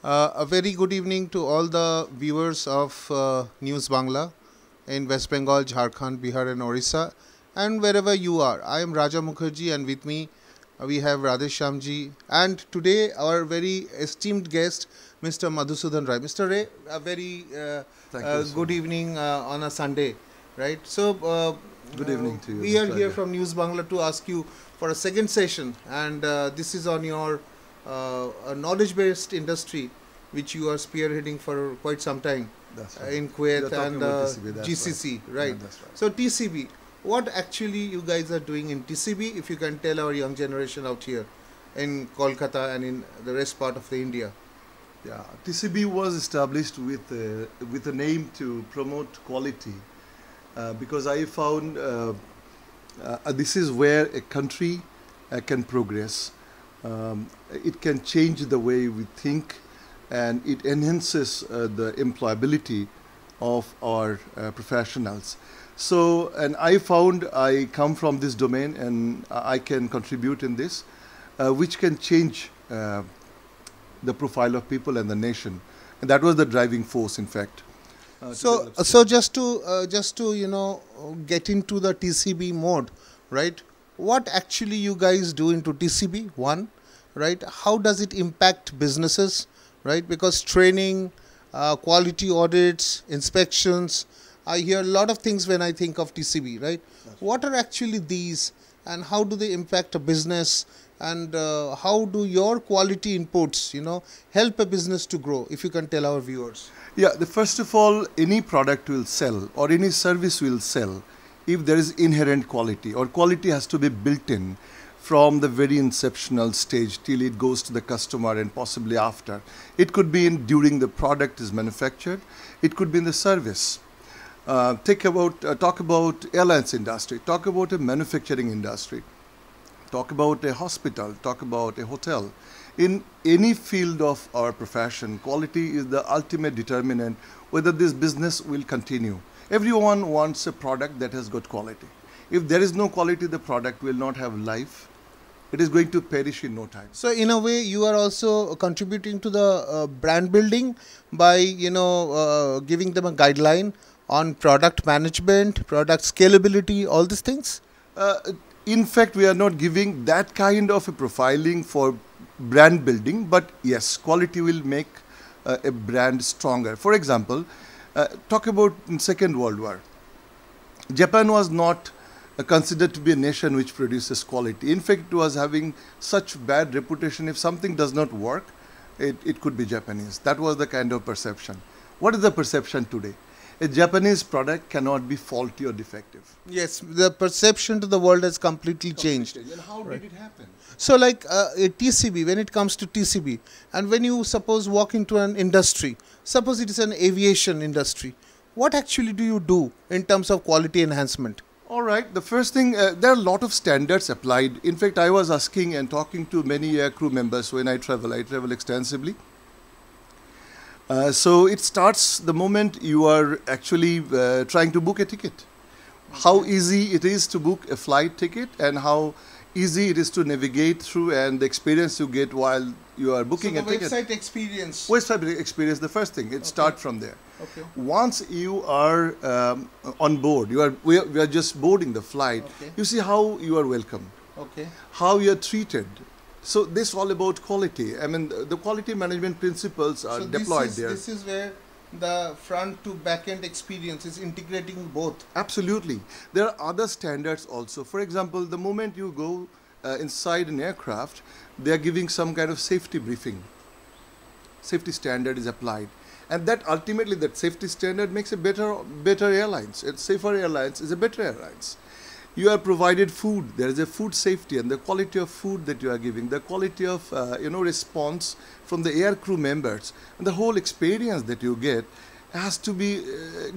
A very good evening to all the viewers of News Bangla in West Bengal, Jharkhand, Bihar, and Orissa, and wherever you are. I am Raja Mukherjee, and with me we have Radheshyamji, and today our very esteemed guest, Mr. Madhusudan Ray. Mr. Ray, a very good evening on a Sunday, right? Good evening to you. We are here from News Bangla to ask you for a second session, and this is on your a knowledge-based industry which you are spearheading for quite some time Right. in Kuwait and TCB, GCC, right. right? Yeah, that's right. So TCB, what actually you guys are doing in TCB, if you can tell our young generation out here in Kolkata and in the rest part of the India. Yeah, TCB was established with a name to promote quality because I found this is where a country can progress. It can change the way we think, and it enhances the employability of our professionals. So, and I found I come from this domain and I can contribute in this, which can change the profile of people and the nation. And that was the driving force, in fact. So just to get into the TCB mode, right? What actually you guys do into TCB? One, right? How does it impact businesses, right? Because training, quality audits, inspections, I hear a lot of things when I think of TCB, right? What are actually these, and how do they impact a business, and how do your quality inputs, help a business to grow? If you can tell our viewers. Yeah, first of all, any product will sell or any service will sell if there is inherent quality, or quality has to be built in from the very inceptional stage till it goes to the customer and possibly after. It could be during the product is manufactured, it could be in the service. Talk about airlines industry, talk about a manufacturing industry, talk about a hospital, talk about a hotel. In any field of our profession, quality is the ultimate determinant whether this business will continue. Everyone wants a product that has got quality. If there is no quality, the product will not have life. It is going to perish in no time. So in a way, you are also contributing to the brand building by giving them a guideline on product management, product scalability, all these things. In fact, we are not giving that kind of a profiling for brand building, but yes, quality will make a brand stronger. For example, talk about in Second World War. Japan was not considered to be a nation which produces quality. In fact, it was having such bad reputation. If something does not work, it could be Japanese. That was the kind of perception. What is the perception today? A Japanese product cannot be faulty or defective. Yes, the perception to the world has completely changed. And how did it happen? So like a TCB, when it comes to TCB, and when you suppose walk into an industry, suppose it is an aviation industry, what actually do you do in terms of quality enhancement? All right. The first thing, there are a lot of standards applied. In fact, I was asking and talking to many crew members when I travel extensively. So it starts the moment you are actually trying to book a ticket. How easy it is to book a flight ticket and how easy it is to navigate through and the experience you get while you are booking a ticket. Website experience. Website experience, the first thing, it starts from there. Okay. Once you are on board, we are just boarding the flight, you see how you are welcomed, how you are treated. So this is all about quality. I mean, the quality management principles are deployed there. This is where the front to back end experience is integrating both. Absolutely. There are other standards also. For example, the moment you go inside an aircraft, they are giving some kind of safety briefing. Safety standard is applied. And that ultimately, that safety standard makes a better airlines. A safer airlines is a better airlines. You are provided food. There is a food safety, and the quality of food that you are giving, the quality of response from the air crew members, and the whole experience that you get has to be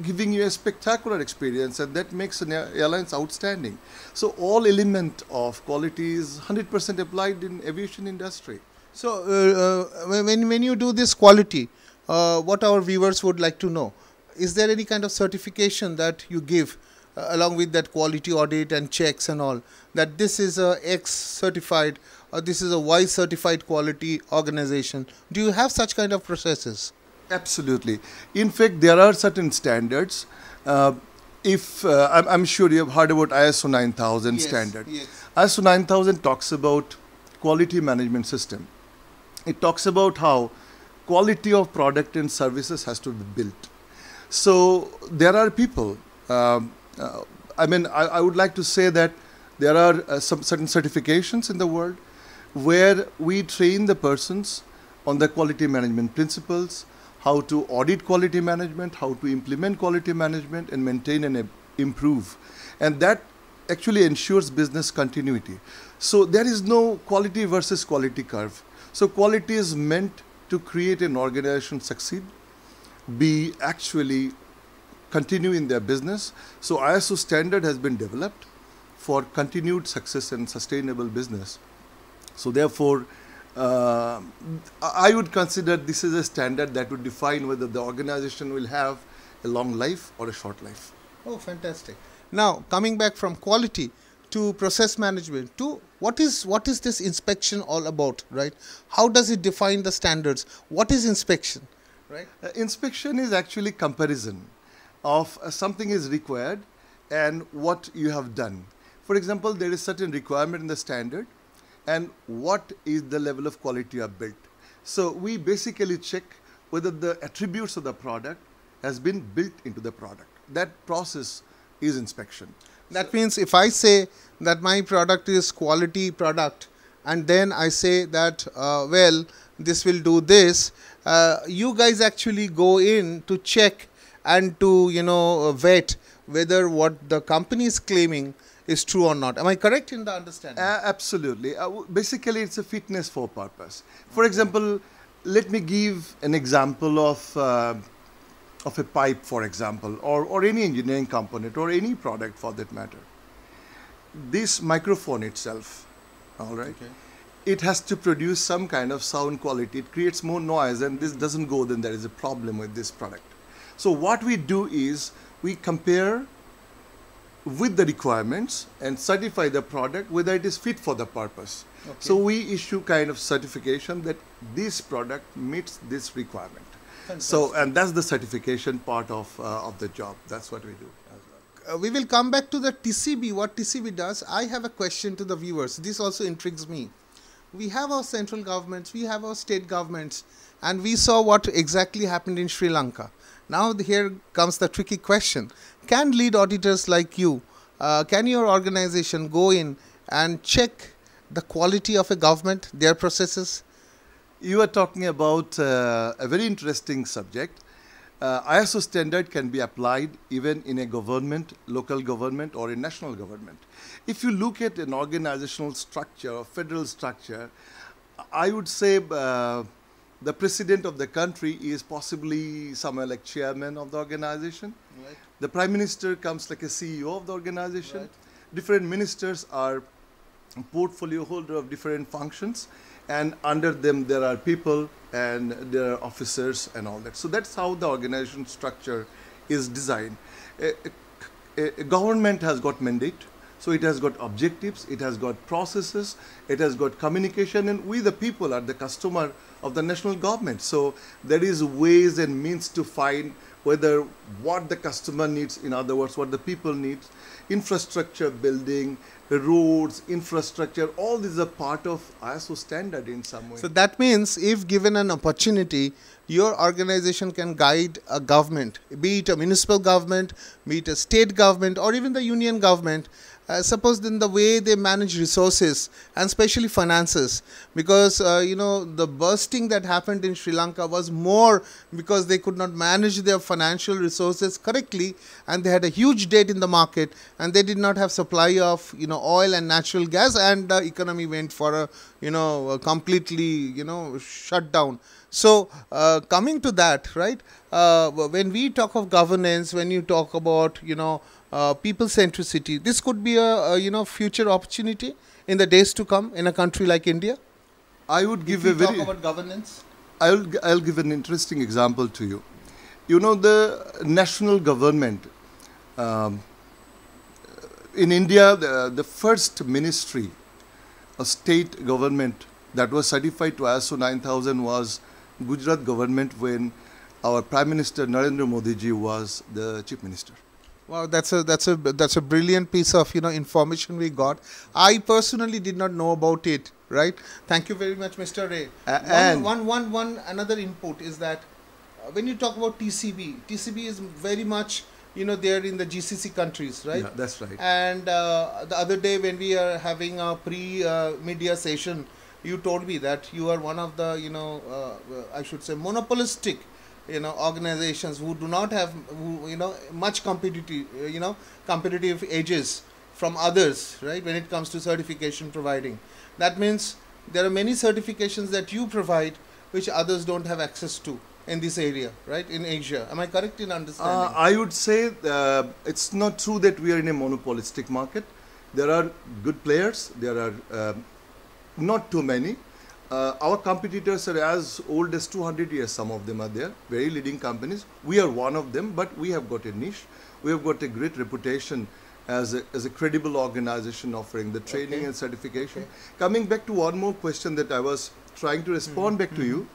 giving you a spectacular experience, and that makes an airlines outstanding. So all element of quality is 100% applied in aviation industry. So when you do this quality, what our viewers would like to know, is there any kind of certification that you give along with that quality audit and checks and all, that this is X certified this is a Y certified quality organization. Do you have such kind of processes? Absolutely. In fact, there are certain standards. If I'm sure you have heard about ISO 9000 standard. Yes. ISO 9000 talks about quality management system. It talks about how quality of product and services has to be built. So there are people. I would like to say that there are some certain certifications in the world where we train the persons on the quality management principles, how to audit quality management, how to implement quality management and maintain and improve. And that actually ensures business continuity. So there is no quality versus quality curve. So quality is meant to create an organization succeed, be actually continue in their business. So ISO standard has been developed for continued success and sustainable business. So therefore, I would consider this is a standard that would define whether the organization will have a long life or a short life. Oh, fantastic. Now, coming back from quality to process management, to what is this inspection all about, right? How does it define the standards? What is inspection, right? Inspection is actually comparison of something is required and what you have done. For example, there is certain requirement in the standard and what is the level of quality you have built. So we basically check whether the attributes of the product has been built into the product. That process is inspection. That means if I say that my product is quality product and then I say that, well, this will do this, you guys actually go in to check and to, vet whether what the company is claiming is true or not. Am I correct in the understanding? Absolutely. Basically, it's a fitness for purpose. For example, let me give an example of a pipe, for example, or any engineering component or any product for that matter. This microphone itself, all right, Okay. it has to produce some kind of sound quality. It creates more noise and this doesn't go, then there is a problem with this product. So what we do is we compare with the requirements and certify the product whether it is fit for the purpose. Okay. So we issue kind of certification that this product meets this requirement. Fantastic. So, and that's the certification part of the job. That's what we do. We will come back to the TCB, what TCB does. I have a question to the viewers. This also intrigues me. We have our central governments, we have our state governments, and we saw what exactly happened in Sri Lanka. Now here comes the tricky question. Can lead auditors like you, can your organization go in and check the quality of a government, their processes? You are talking about a very interesting subject. ISO standard can be applied even in a government, local government or a national government. If you look at an organizational structure or federal structure, I would say the president of the country is possibly somewhere like chairman of the organization. Right. The prime minister comes like a CEO of the organization. Right. Different ministers are portfolio holder of different functions, and under them there are people and there are officers and all that. So that's how the organization structure is designed. A government has got mandate, so it has got objectives, it has got processes, it has got communication, and we the people are the customer of the national government. So there is ways and means to find whether what the customer needs, in other words, what the people need, infrastructure building, roads, infrastructure, all these are part of ISO standard in some way. So that means if given an opportunity, your organization can guide a government, be it a municipal government, be it a state government, or even the union government, suppose in the way they manage resources and especially finances, because the bursting that happened in Sri Lanka was more because they could not manage their financial resources correctly, and they had a huge debt in the market, and they did not have supply of oil and natural gas, and the economy went for a completely shut down. So coming to that, right, when we talk of governance, when you talk about people centricity, this could be a future opportunity in the days to come in a country like India. I would give If we talk about governance. I'll give an interesting example to you. The national government in India, the first ministry a state government that was certified to ISO 9000 was Gujarat government when our Prime Minister Narendra Modi ji was the Chief Minister. Wow, that's a brilliant piece of information we got. I personally did not know about it. Right. Thank you very much, Mr. Ray. One another input is that when you talk about TCB is very much there in the GCC countries, right? Yeah, that's right. And the other day when we are having a pre-media session, you told me that you are one of the I should say monopolistic organizations who do not have much competitive edges from others, right, when it comes to certification providing. That means there are many certifications that you provide which others don't have access to in this area, right, in Asia. Am I correct in understanding? I would say it's not true that we are in a monopolistic market. There are good players. There are not too many. Our competitors are as old as 200 years, some of them are there, very leading companies. We are one of them, but we have got a niche. We have got a great reputation as a credible organization offering the training and certification. Okay. Coming back to one more question that I was trying to respond back to you.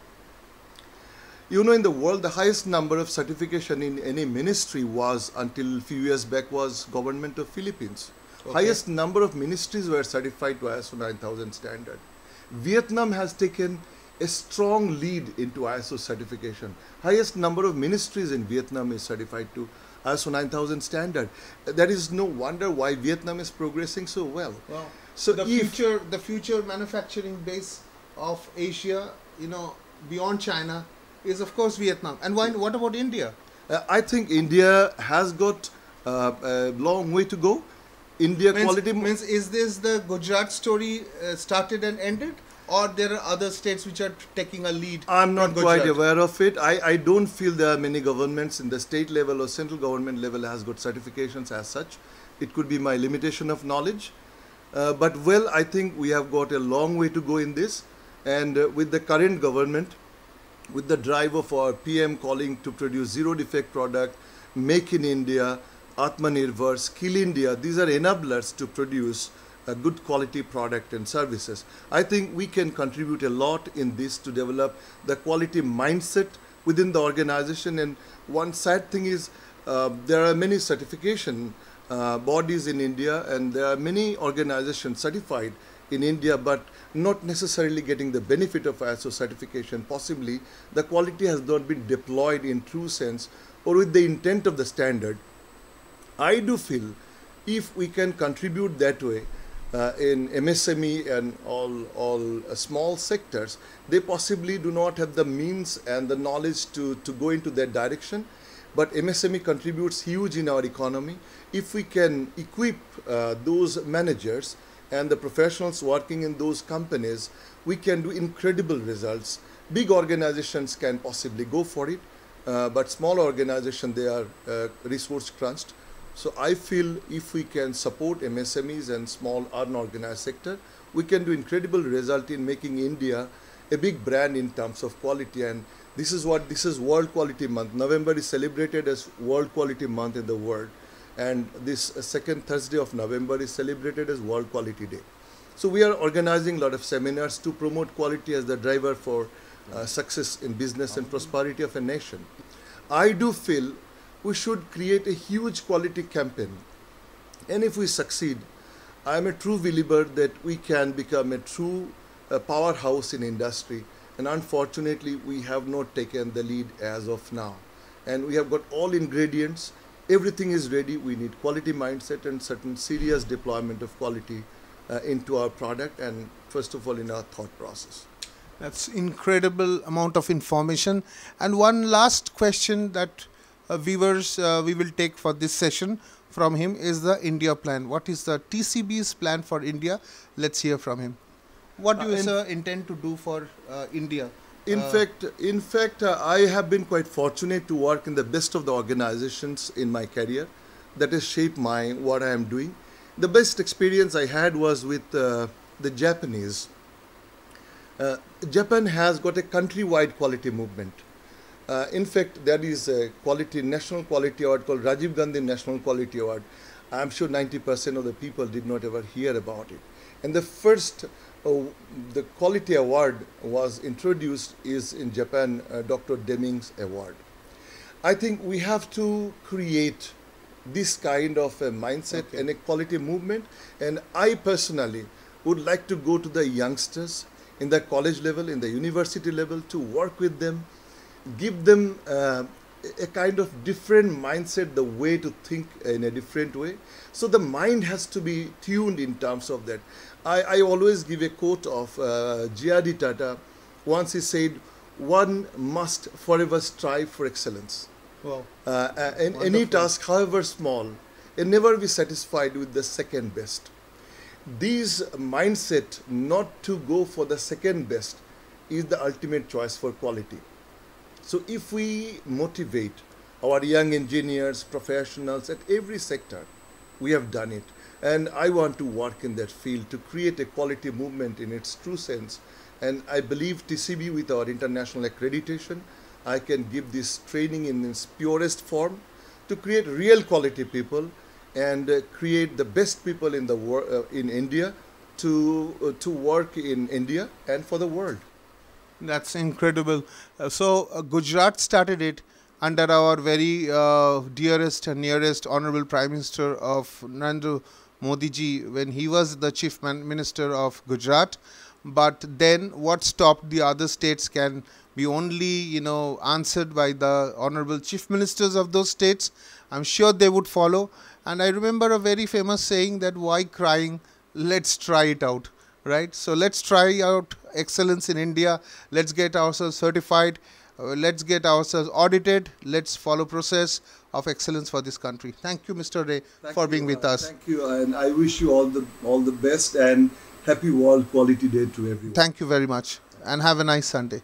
In the world, the highest number of certification in any ministry was, until a few years back, was government of Philippines. Okay. Highest number of ministries were certified to ISO 9000 standard. Vietnam has taken a strong lead into ISO certification. Highest number of ministries in Vietnam is certified to ISO 9000 standard. That is no wonder why Vietnam is progressing so well. Wow. So the future manufacturing base of Asia, beyond China, is of course Vietnam. And what about India? I think India has got a long way to go. India quality means, is this the Gujarat story started and ended, or there are other states which are taking a lead? I'm not quite aware of it. I don't feel there are many governments in the state level or central government level has got certifications as such. It could be my limitation of knowledge. But well, I think we have got a long way to go in this. And with the current government, with the drive of our PM calling to produce zero defect product, make in India, Atmanirbhar, Skill India, these are enablers to produce a good quality product and services. I think we can contribute a lot in this to develop the quality mindset within the organization. And one sad thing is there are many certification bodies in India, and there are many organizations certified in India, but not necessarily getting the benefit of ISO certification. Possibly the quality has not been deployed in true sense or with the intent of the standard. I do feel if we can contribute that way in MSME and all small sectors, they possibly do not have the means and the knowledge to go into that direction. But MSME contributes huge in our economy. If we can equip those managers and the professionals working in those companies, we can do incredible results. Big organizations can possibly go for it, but small organizations, they are resource crunched. So I feel if we can support MSMEs and small unorganized sector, we can do incredible result in making India a big brand in terms of quality. And this is World Quality Month. November is celebrated as World Quality Month in the world. And this second Thursday of November is celebrated as World Quality Day. So we are organizing a lot of seminars to promote quality as the driver for success in business and prosperity of a nation. I do feel we should create a huge quality campaign. And if we succeed, I am a true believer that we can become a true powerhouse in industry. And unfortunately, we have not taken the lead as of now. And we have got all ingredients. Everything is ready. We need quality mindset and certain serious deployment of quality into our product and first of all in our thought process. That's incredible amount of information. And one last question that viewers we will take for this session from him is the India plan. What is the TCB's plan for India? Let's hear from him. What do you sir intend to do for India? In fact, I have been quite fortunate to work in the best of the organizations in my career that has shaped what I am doing. The best experience I had was with the Japanese. Japan has got a countrywide quality movement. In fact, there is a national quality award called Rajiv Gandhi National Quality Award. I'm sure 90% of the people did not ever hear about it. And the first Oh, the quality award was introduced is in Japan, Dr. Deming's award. I think we have to create this kind of a mindset Okay. and a quality movement. And I personally would like to go to the youngsters in the college level, in the university level, to work with them, give them a kind of different mindset, the way to think in a different way. So the mind has to be tuned in terms of that. I always give a quote of G.R.D. Tata. Once he said, one must forever strive for excellence. Wow. In any Wonderful. task, however small, and never be satisfied with the second best. These mindset not to go for the second best is the ultimate choice for quality. So if we motivate our young engineers, professionals at every sector, we have done it. And I want to work in that field to create a quality movement in its true sense. And I believe TCB, with our international accreditation, I can give this training in its purest form to create real quality people and create the best people in the in India to work in India and for the world. That's incredible. Gujarat started it under our very dearest and nearest Honorable Prime Minister of Narendra Modi ji when he was the Chief Minister of Gujarat. But then what stopped the other states can be only, answered by the Honorable Chief Ministers of those states. I'm sure they would follow. And I remember a very famous saying that why crying? Let's try it out. Right? So let's try out excellence in India. Let's get ourselves certified. Let's get ourselves audited. Let's follow process of excellence for this country. Thank you, Mr. Ray, for being with us. Thank you, and I wish you all the best and happy World Quality Day to everyone. Thank you very much and have a nice Sunday.